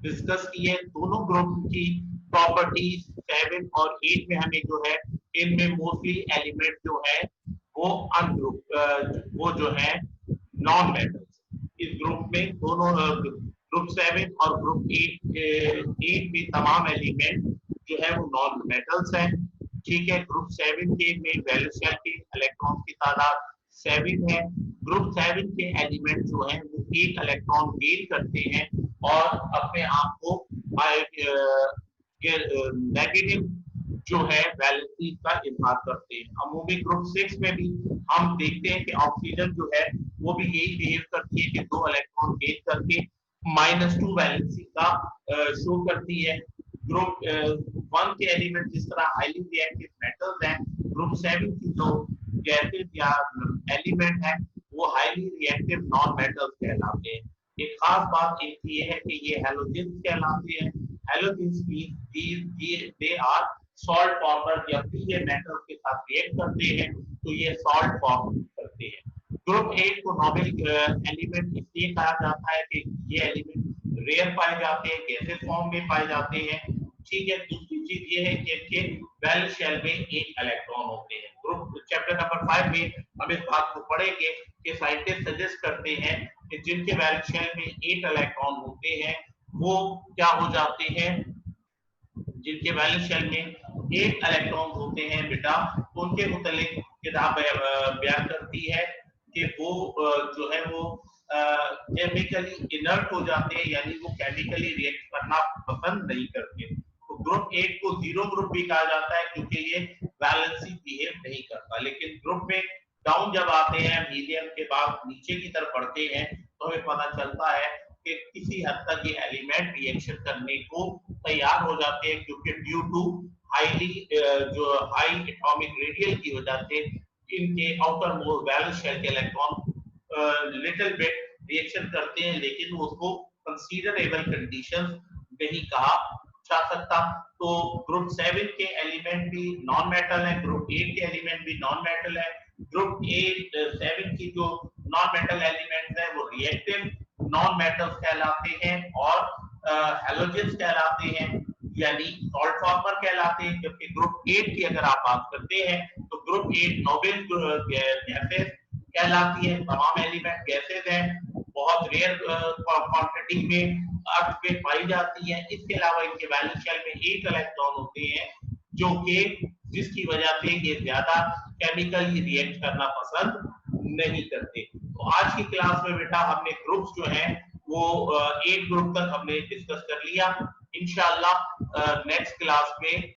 Discuss की है। दोनों ग्रुप की प्रॉपर्टीज 7 और 8 में हमें जो है इनमें मोस्टली एलिमेंट जो है वो वो जो है नॉन मेटल्स। इस ग्रुप में दोनों ग्रुप 7 और ग्रुप 8 में तमाम एलिमेंट जो है वो नॉन मेटल्स हैं। ठीक है, ग्रुप 7 के में वैलेंस शेल के इलेक्ट्रॉन की तादाद 7 है। ग्रुप 7 के एलिमेंट जो हैं वो एक इलेक्ट्रॉन गेन करते हैं और अपने आप को नेगेटिव जो है वैलेंसी का इजहार करते हैं। अमूमी ग्रुप 6 में भी हम देखते हैं कि ऑक्सीजन जो है वो भी यही बिहेव करती है कि 2 इलेक्ट्रॉन गेन करके -2 वैलेंसी का शो करती है। ग्रुप 1 के एलिमेंट जिस तरह हाईली रिएक्टिव मेटल्स हैं, ग्रुप 7 की जो गैसेस या एलिमेंट है वो हाईली रिएक्टिव नॉन मेटल्स कहलाते हैं। एक खास बात एक ये है कि ये हैलोजेंस कहलाते हैं। Halogens means they are salt former. जब भी ये मेटल के साथ रिएक्ट करते हैं तो ये सॉल्ट फॉर्म करते हैं। ग्रुप 8 को नोबेल एलिमेंट इसलिए कहा जाता है कि ये एलिमेंट रेयर पाए जाते हैं, गैसेस फॉर्म में पाए जाते हैं। ठीक है, दूसरी चीज ये है कि इनके वैलेंस शेल में एक इलेक्ट्रॉन होते हैं। ग्रुप चैप्टर नंबर 5 में हम इस बात को पढ़ेंगे कि साइंटिस्ट सजेस्ट करते हैं कि जिनके वैलेंस शेल में 8 इलेक्ट्रॉन होते हैं वो क्या हो जाते हैं, जिनके वैलेंस शेल में 8 इलेक्ट्रॉन होते हैं बेटा, उनके मुतालिक किताब बयान करती है कि वो जो है वो केमिकली इनर्ट हो जाते हैं, यानी वो केमिकली रिएक्ट करना पसंद नहीं करते। तो ग्रुप 8 को जीरो ग्रुप भी कहा जाता है क्योंकि ये वैलेंसी बिहेव नहीं करता। लेकिन ग्रुप में डाउन जब आते हैं, मीडियम के बाद नीचे की तरफ बढ़ते हैं, तो हमें पता चलता है कि किसी हद तक ये एलिमेंट रिएक्शन करने को तैयार हो जाते हैं, क्योंकि ड्यू टू हाईली जो हाई एटॉमिक रेडियल की वजह से इनके आउटर मोस्ट वैलेंस शेल के इलेक्ट्रॉन लिटिल बिट रिएक्शन करते हैं, लेकिन उसको कंसीडरेबल कंडीशंस नहीं कहा जा सकता। तो ग्रुप 7 के एलिमेंट भी नॉन मेटल है, ग्रुप 8 के एलिमेंट भी नॉन मेटल है। ग्रुप 7 की जो नॉन मेटल एलिमेंट्स है वो रिएक्टिव नॉन मेटल्स कहलाते हैं और हैलोजेंस कहलाते हैं, यानी सॉल्ट फॉर्मर कहलाते हैं। जबकि ग्रुप 8 की अगर आप बात करते हैं तो ग्रुप 8 नोबेल गैसेस कहलाती है। तमाम एलिमेंट गैसेस हैं, बहुत रेयर क्वांटिटी में अर्थ पे पाई जाती है। इसके अलावा इनके वैलेंस शेल में 8 इलेक्ट्रॉन होते हैं जो कि जिसकी वजह से ये ज्यादा केमिकली रिएक्ट करना पसंद नहीं करते। तो आज की क्लास में बेटा हमने ग्रुप्स जो हैं वो 8 ग्रुप तक हमने डिस्कस कर लिया। इंशाल्लाह नेक्स्ट क्लास में